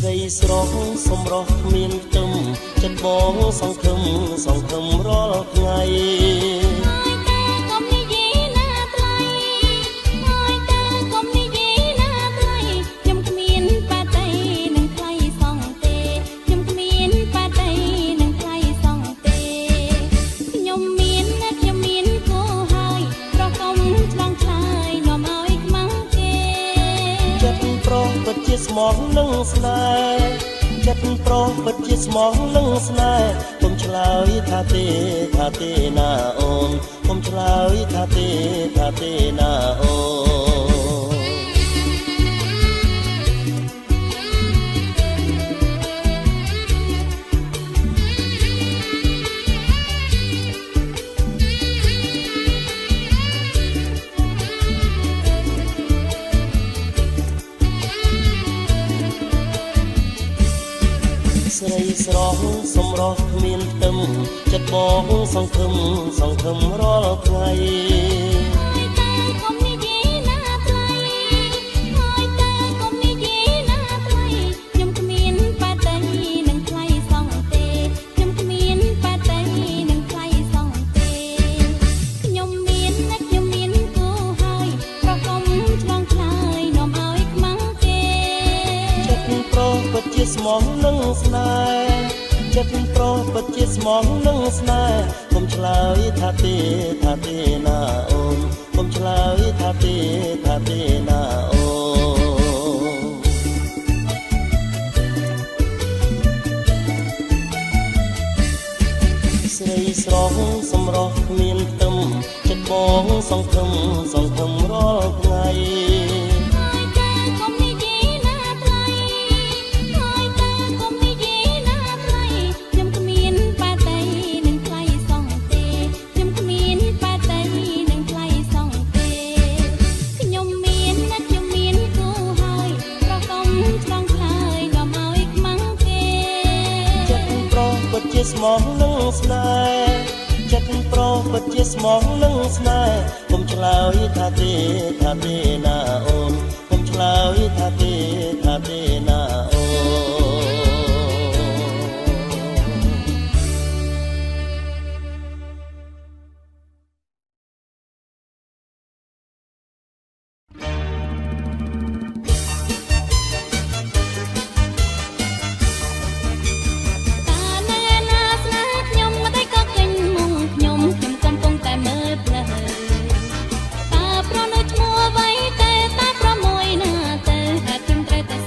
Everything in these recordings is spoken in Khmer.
រីស្រស់សម្រស់គ្មានខ្ទឹមចិត្តបងសង្ឃឹមរាល់ថ្ងៃស្មោះនឹងស្នេហ៍ចិត្តប្រុសពិតជាស្មោះនឹងស្នេហ៍កុំឆ្លើយថាទេណាអូនកុំឆ្លើយថាទេណាអូស្រីស្រស់សម្រស់គ្មានខ្ទឹមចិត្តបងសង្ឃឹមរាល់ថ្ងៃស្មោះនឹងស្នេហ៍ចិត្តប្រុសពិតជាស្មោះនឹងស្នេហ៍កុំឆ្លើយថាទេណាអូនកុំឆ្លើយថាទេណាអូស្រីស្រស់សម្រស់គ្មានខ្ទឹមចិត្តបងសង្ឃឹមរាល់ថ្ងៃជាស្មោះនឹងស្នេហ៍ចិត្តប្រុសពិតជាស្មោះនឹងស្នេហ៍កុំឆ្លើយថាទេណាអូនកុំឆ្លើយថាទេណាអូតែ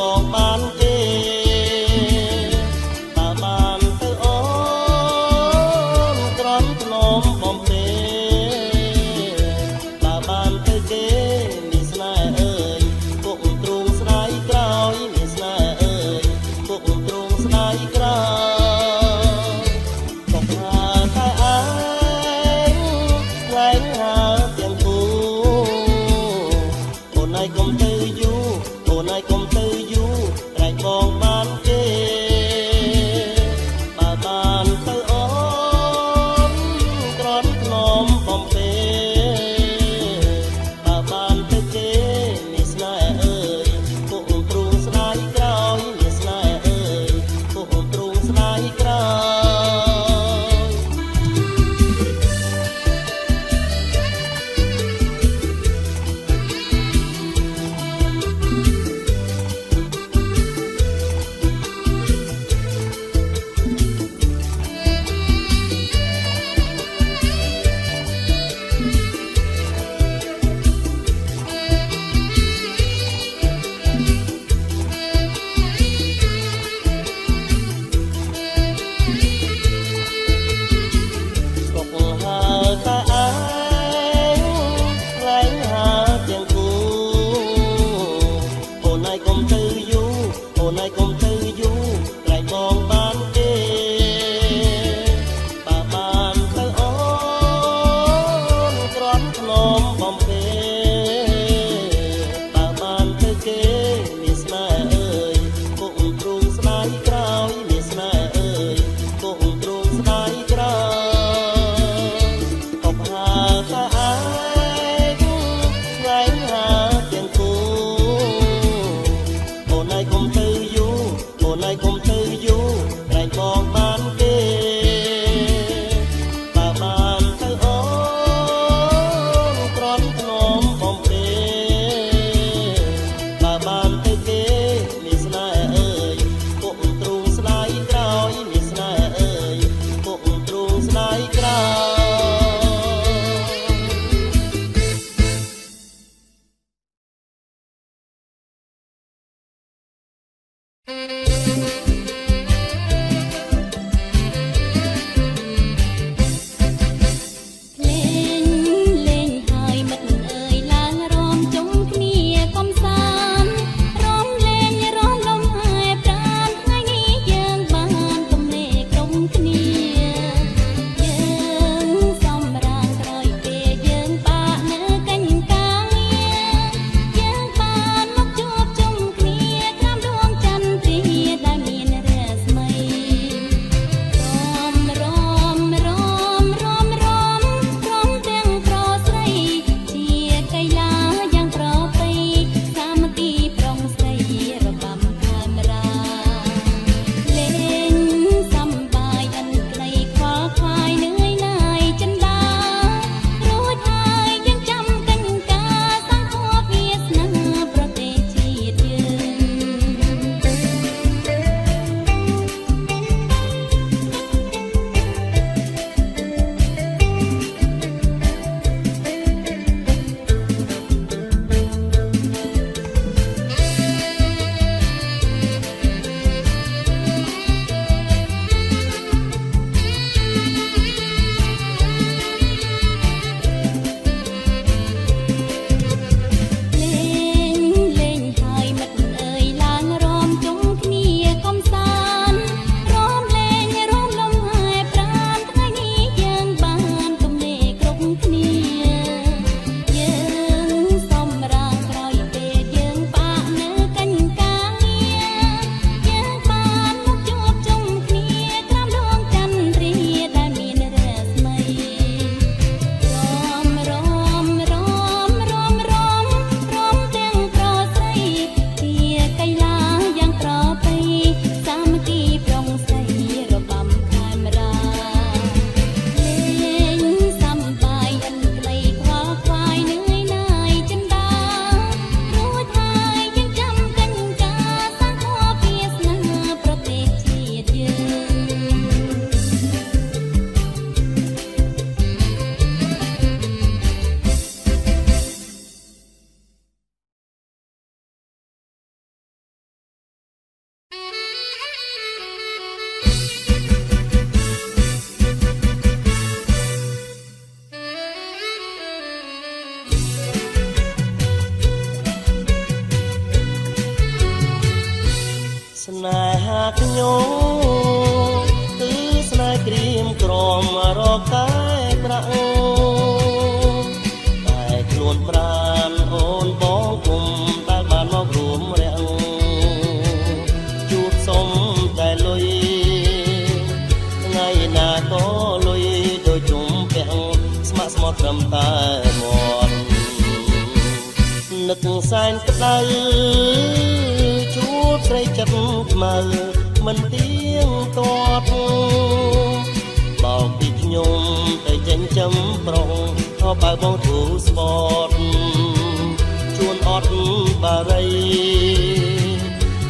បងបានទេបើបានទៅអូនក្រំថ្នមបំពេបើបានទៅគេមានស្នេហ៍អើយពុកទ្រូងស្ដាយក្រោយមានស្នេហ៍អើយពុកទ្រូងស្ដាយក្រោយក៏ថាតែឯងខ្លែងហើទាំងគូអូនឯងកុំទៅយូរអូនឯងកុំទៅយូរត្រែងបងបានទេបើបានទៅអូនក្រំថ្នមបំពេបើបានទៅគេមានស្នេហ៍អើយពុកទ្រូងស្ដាយក្រោយមានស្នេហ៍អើយពុកទ្រូងស្ដាយក្រោយមាន ស្នេហាខ្ញុំគឺស្នេហ៍ក្រៀមក្រំរកតែប្រាក់តែខ្លួនប្រានអូនបងគុំដែលបានមករួមរាំងជួបសុំតែលុយថ្ងៃណាក៏លុយដូចជុំពាំងស្ម័គ្រស្មោះត្រឹមតែមាត់នឹកសែនក្តៅជួបស្រីចិត្តខ្មៅមិនទៀងទាត់បោកពីខ្ញុំទៅចិញ្ចឹមប្រុងអបបើបងទូស្បតជួនអត់បារី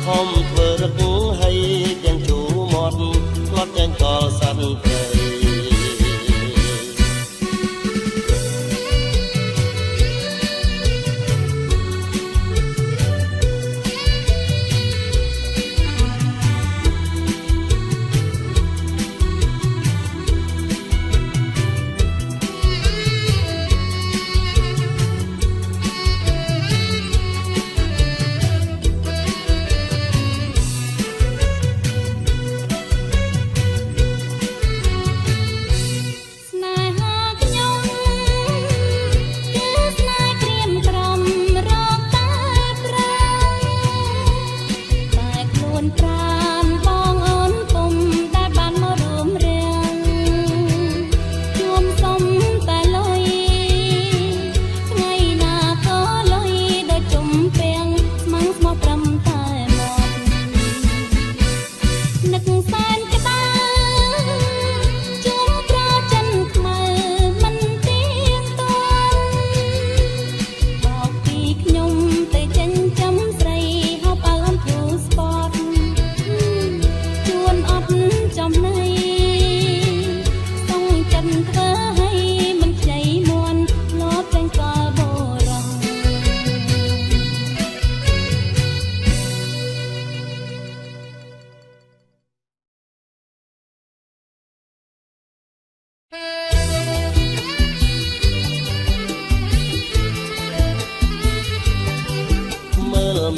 ខំធ្វើរឹកហើយទាំងជូមាត់ផ្លត់ចាញ់កលសន្តិ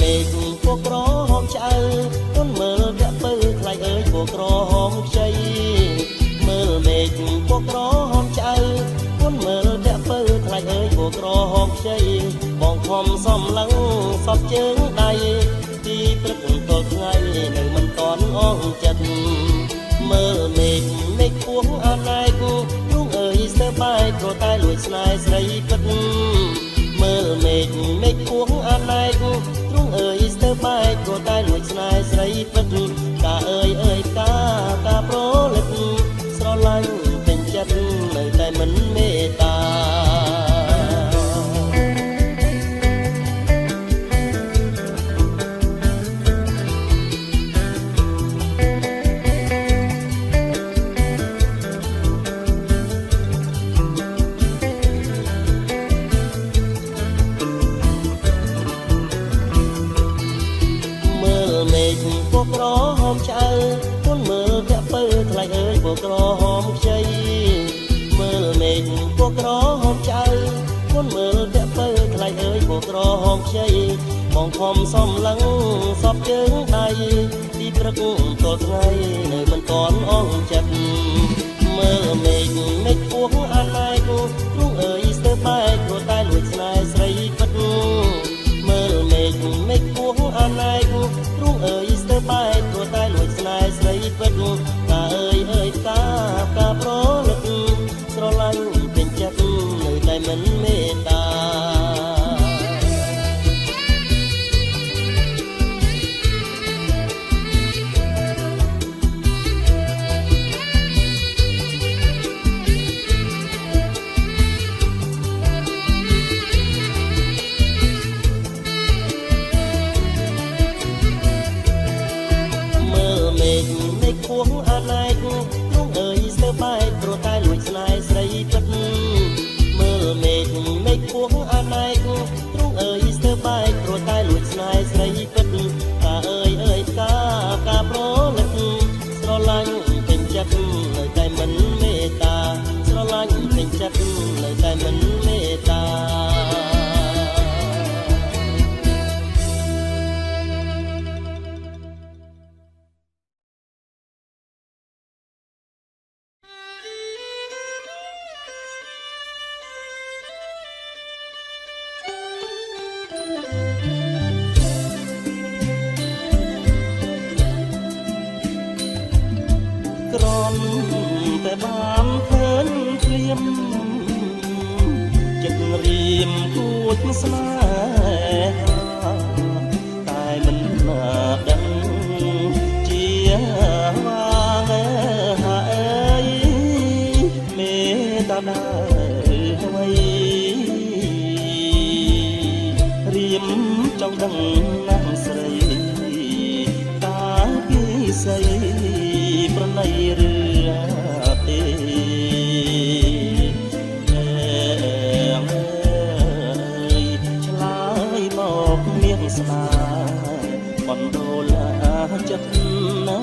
មេឃពកក្រហមឆ្អៅអូនមើលវាក់ពៅថ្លៃអើយពកក្រហមខ្ចីមើលមេឃពកក្រហមឆ្អៅអូនមើលវាក់ពៅថ្លៃអើយពកក្រហមខ្ចីបងខំសំឡឹងសពជើងដៃទីព្រឹកទល់ថ្ងៃនៅមិនតន់អងចិត្តមើលមេឃពោះអាណែកទ្រូងអើយស្ទើបាយក៏តែលួចស្នេហ៍ស្រីពិតមើលមេឃពោះអាណែកទ្រូងអើយស្ទើបែកក៏តែលួចស្នេហ៍ស្រីពិតកាអើយកាប្រលឹកស្រឡាញ់ពេញចិត្តនៅតែមិនមេត្តាពកក្រហមឆ្អៅអូនមើលវាក់ពៅថ្លៃអើយពកក្រហមខ្ចីមើលមេឃពកក្រហមឆ្អៅអូនមើលវាក់ពៅថ្លៃអើយពកក្រហមខ្ចីបងខំសំឡឹងសពជើងដៃទីព្រឹកទល់ថ្ងៃនៅមិនតន់អងចិត្តមើលមេឃពោះអាណែកទ្រូងអើយស្ទើបែកក៏តែលួចស្នេហ៍ស្រីពិតមើលមេឃពោះអាណែកទ្រូងអើយស្ទើបែកក៏តែលួចស្នេហ៍ស្រីពិតកាអើយកាប្រលឹកស្រឡាញ់ពេញចិត្តនៅតែមិនមេត្តា ស្នេហាតែមិនដឹងជាវាងហាអើយមេតាដើអ្វីរៀមចង់ដឹងណាស់ស្រីតើពីស្អីប្រណីឬទេឆ្លើយមកមានស្នាបណ្ដូលចិត្តណា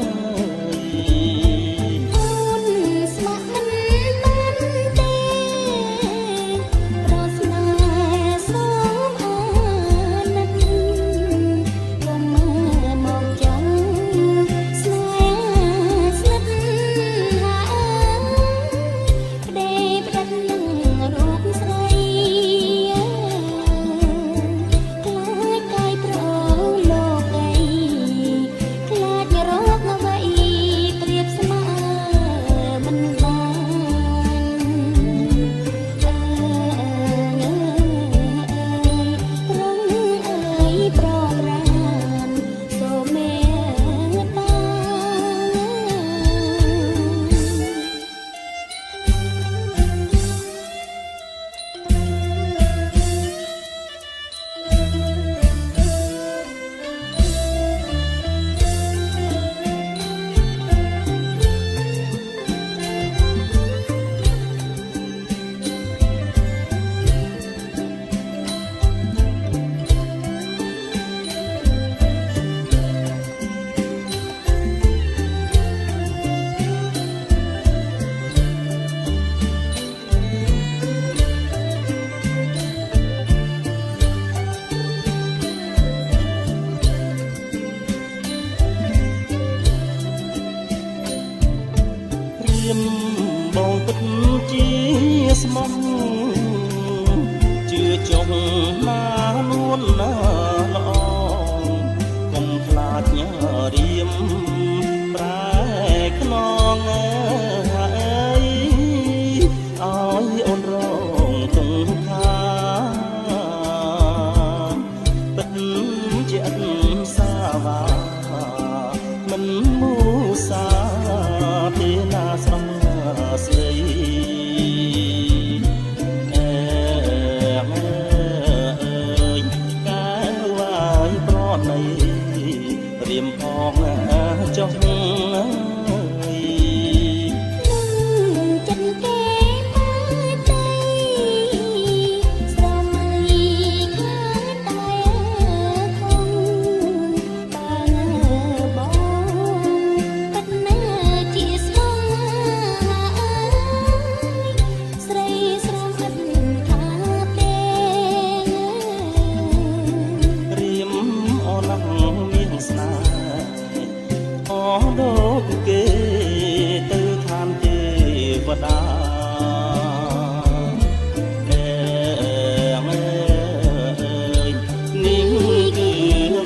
បងពិតជាស្មោះជឿចុងណានួនណាល្អកុំខ្លាចញ៉ារៀមប្រែខ្នងហើយឲ្យអូនរងទងខាពិតជាអត់សាវាមិនមូសាទេណាស្រងស្រីអើយកាយវាយប្រណីរៀមផងចុះដូចគេទៅឋានទេវតានេះគឺ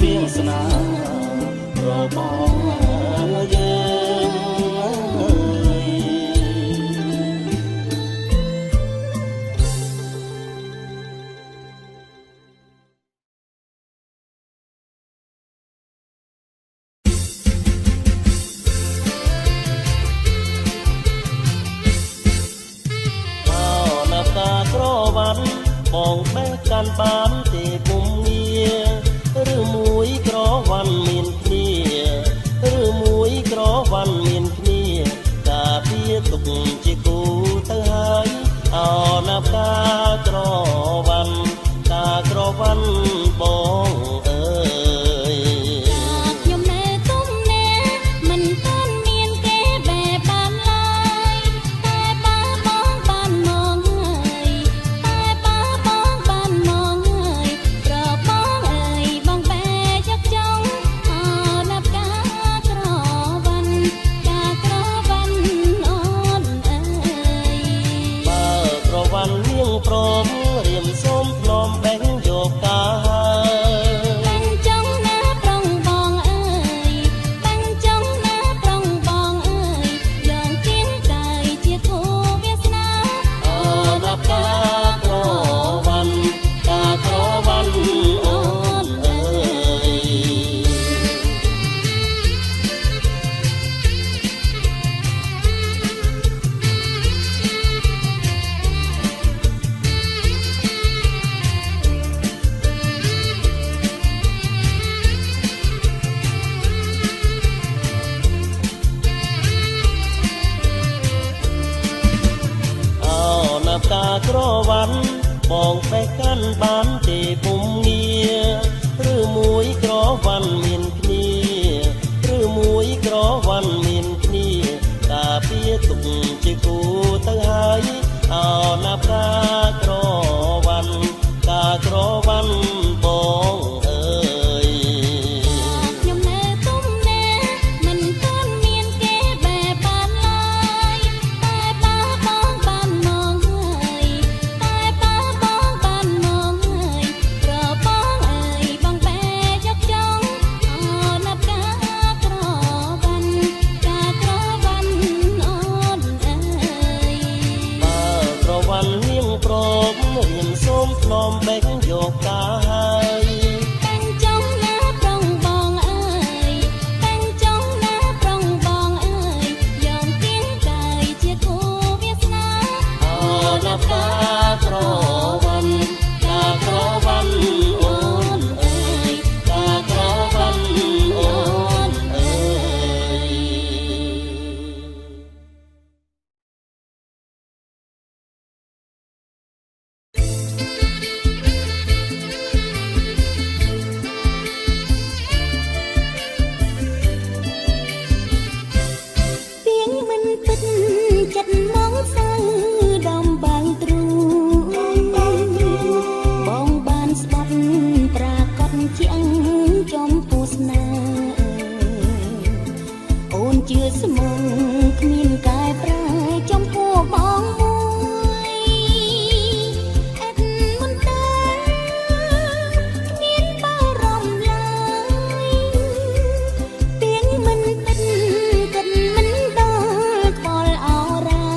វាសនារបស់យើងបងបេះកាន់បានទេពុំងារឬមួយក្រវ៉ាន់មានគ្នាឬមួយក្រវ៉ាន់មានគ្នាការពារទុកជាគូទៅហើយអណាកាក្រវ៉ាន់តាក្រវ៉ាន់បងអើយខ្ញុំណែទុំណែមិនទាន់មានគេបែបបានឡើយតែបើបងបានមកហើយតែបើបងបានមកហើយ វ៉ាន់បងបេះកាន់បានទេពុំងារឬមួយក្រវ៉ាន់មានគ្នាឬមួយក្រវ៉ាន់មានគ្នាការពារទុកជាគូទៅហើយអោណាប់ការក្រវ៉ាន់ការក្រវ៉ាន់បងអើយខ្ញុំនៅទុំណែមិនទាន់មានគេបែបបានឡើយតែបើបងបានមកហើយតែបើបងបានមកហើយប្របងអើយបងបែយកចង់អណាប់ការក្រវ៉ាន់ការក្រវ៉ាន់អូនអើយបើក្រវ៉ាន់នាងប្រមរៀនសូមធ្នមបេកយកការហើយតាំងចង់ណាប្រងបងអើយតាំងចង់ណាប្រងបងអើយយកទៀងកាយជាគូវាសនាអណាប់ការក្រវ៉ាន់ការក្រវ៉ាន់អូនអើយការក្រវ៉ាន់អូនអើយទៀងមិនពិតចិត្តមកសៅដំបងទ្រូបងបានស្ដាប់ប្រាកដជាងចំពោះស្នេហ៍អូនជឿស្មងគ្មានកែប្រែចំពោះបងមួយអត់មិនតែគ្មានបារម្ភឡើយទៀងមិនពិតគិតមិនដល់ខ្វល់អរ៉ា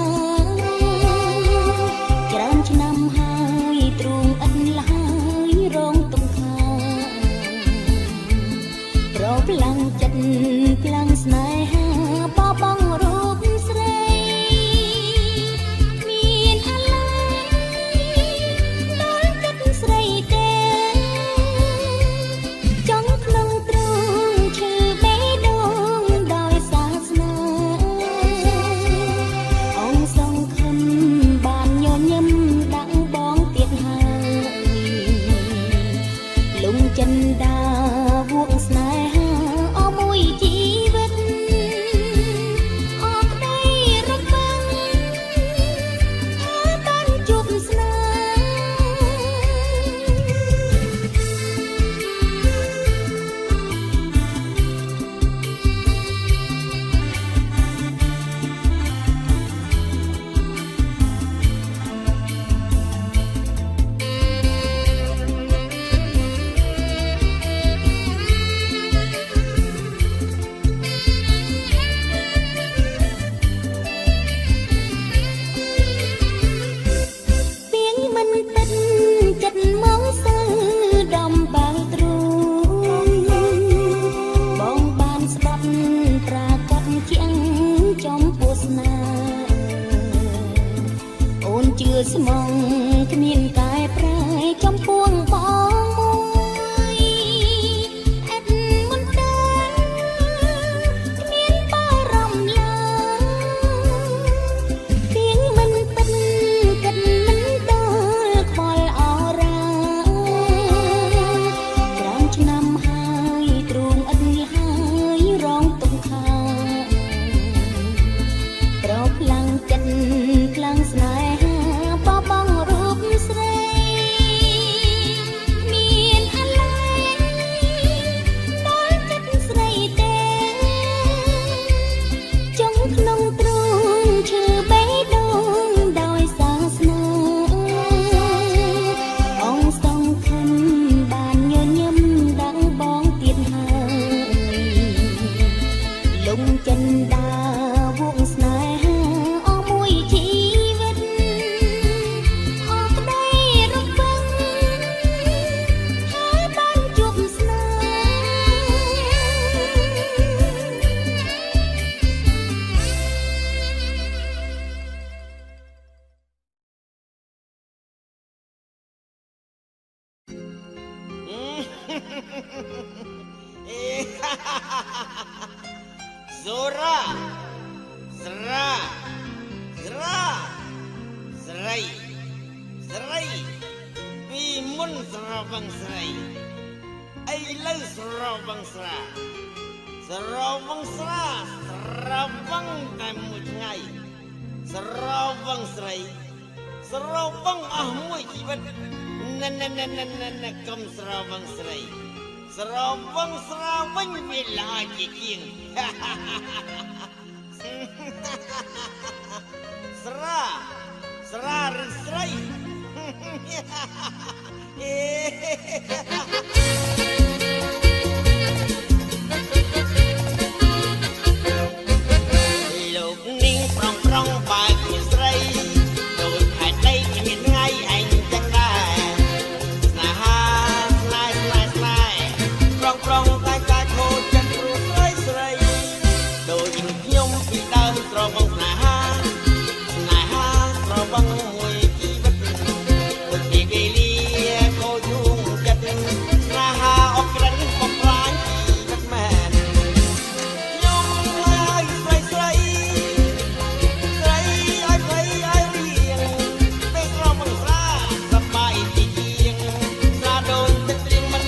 ច្រើនឆ្នាំហើយទ្រូងអត់ឡើយរងទុំខាប្រផ្លាំងចិត្តផ្លាំងស្នេហាបបងរូបស្រីមានអាឡ័យដល់ចិត្តស្រីទេចង់ក្នុងទ្រូងឈឺបេះដូងដោយសាសនាអង្គសង្ឃឹមបានញញឹមដាក់បងទៀតហើយលំចិនដាវងស្នេហាអមួយជីវិតអរក្តីរំខានហើយបានជួបស្នេទៀងមិនពិតចិត្តមកសៅដំបងទ្រូបងបានស្ដាប់ប្រាកដជាងចំពោះស្នេហ៍អូនជឿស្មងគ្មានកែប្រែចំពោះបងមួយអត់មិនដែលគ្មានបារម្ភឡើយទៀងមិនពិតគិតមិនដល់ខ្វល់អរ៉ាច្រើនឆ្នាំហើយទ្រូងអត់ហើយរងទុំខាប្រផ្លាំងចិត្តខ្លាំងស្នេហាបបងរូបស្រីមានអាឡ័យដល់ចិត្តស្រីទេចង់ក្នុងទ្រូងឈឺបេះដូងដោយសាសនាអង្គសង្ឃឹមបានញញឹមដាក់បងទៀតហើយលំចិនដាវងស្នេហាអមួយជីវិតអរក្តីរំពឹងហើយបានជួបស្នេហ៍ Zora Zra Zra Zrai ស្រីពីមុនស្រវឹងស្រីឥឡូវស្រវឹងស្រាស្រវឹងស្រាស្រវឹងតែមួយថ្ងៃស្រវឹងស្រីស្រវឹងអស់មួយជីវិតណែកុំស្រវឹងស្រីស្រវឹងស្រាវិញវាល្អជាជាងស្រាឬស្រីលោកនាងប្រងបើកជាស្រីដូចខែដីគ្មានថ្ងៃឯងចឹងដែរស្នេហាស្នេហ៍ប្រងតែកាខូចចិត្តព្រោះស្រីដូចខ្ញុំពីដើមស្រវឹងស្នេហាស្រវឹងមួយជីវិតដូចពីវេលាខូចយូរចិត្តស្នេហាអក្រិនបំផ្លាញជីវិតមែនខ្ញុំហើយស្រីឲ្យភ័យឲ្យរៀងពេលស្រវឹងស្រាសប្បាយទីជាងស្រាដូចទឹករៀងមិន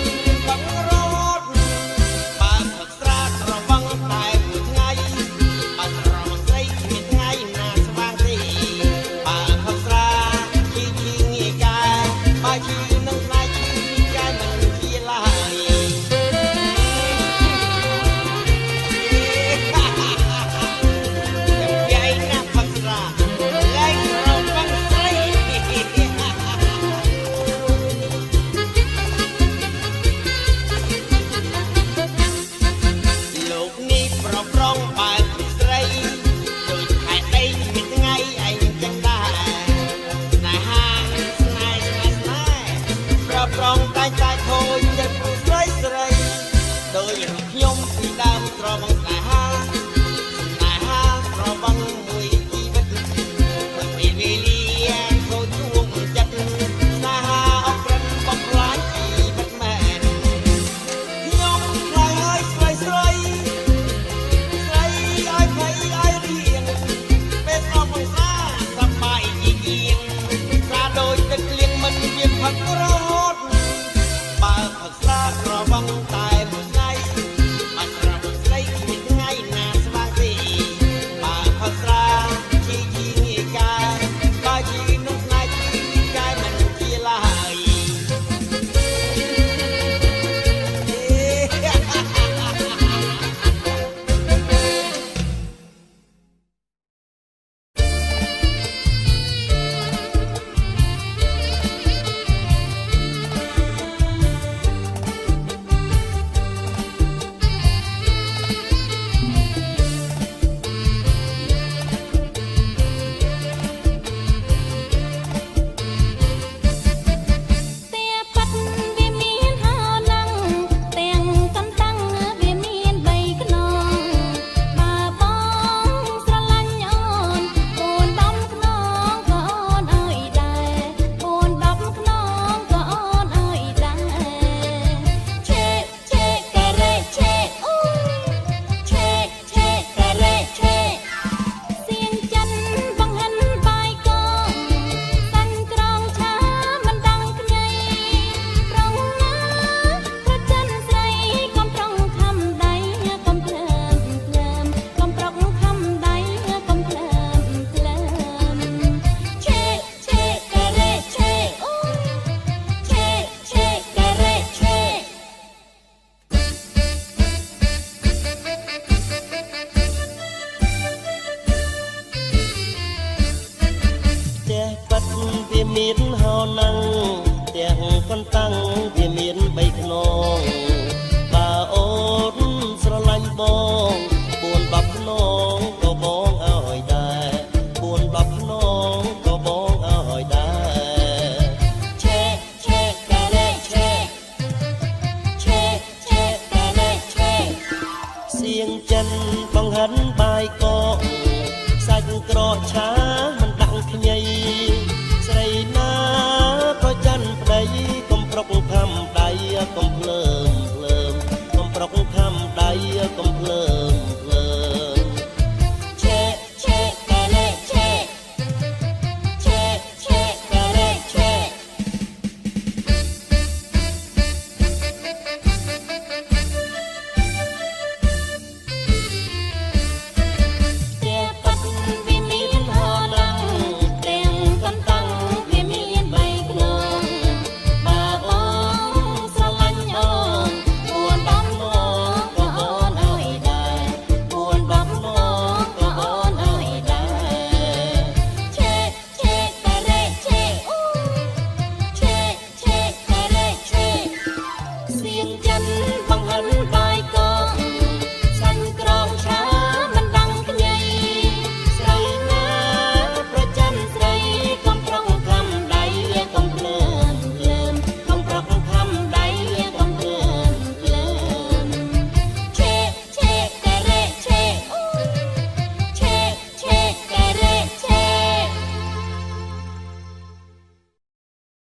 បង្រត់បើផឹកស្រាស្រវឹងតែមួយថ្ងៃបើស្រវឹងស្រីគ្មានថ្ងៃណាស្វាងទេបើផឹកស្រាជីងាយកាយបើជីនឹងស្នេហ៍ជីកាយមិនជាឡើយយាយណាផឹកស្រាលែងស្រវឹងស្រីលោកនេះប្រងបើកស្រីដូចខែដីមានថ្ងៃឯងចឹងដែរស្នេហាស្នេហ៍ប្រងតែចាយខូចចិត្តព្រោះស្រីដូចខ្ញុំពីដើមស្រវឹងស្នេហាស្រវឹងមួយជីវិតដូចពីវេលាខូចជួងចិត្តស្នេហាអក្រិនបំផ្លាញជីវិតមែនខ្ញុំខ្លាចហើយស្រីឲ្យភ័យឲ្យរៀងពេលស្រវឹងស្រាសប្បាយជាជាងស្រាដូចទឹកលៀងមិនមានផឹករហូតបើផឹកស្រាស្រវឹងតែមួយថ្ងៃបើស្រវឹងស្រីគ្មានថ្ងៃណាស្វាងទេបើផឹកស្រាជីងាយកាយបើជីនោះស្នេហ៍ជីកាយមិនជាឡើយមានហោណាំងទាំងកន្តាំងវាមាន3ខ្នងបើអូនស្រឡាញ់បង4 10ខ្នងក៏បងឲ្យដែរ4 10ខ្នងក៏បងឲ្យដែរឆេការ៉េឆេការ៉េឆេសៀងចិនបង្ហិនបាយកកសាច់ក្រឆាមិនដាក់ខ្ញីស្រីណាក៏ច័ន្ទប្តីកុំប្រុកខំដៃកុំភ្លើមកុំប្រុកខំដៃកុំភ្លើម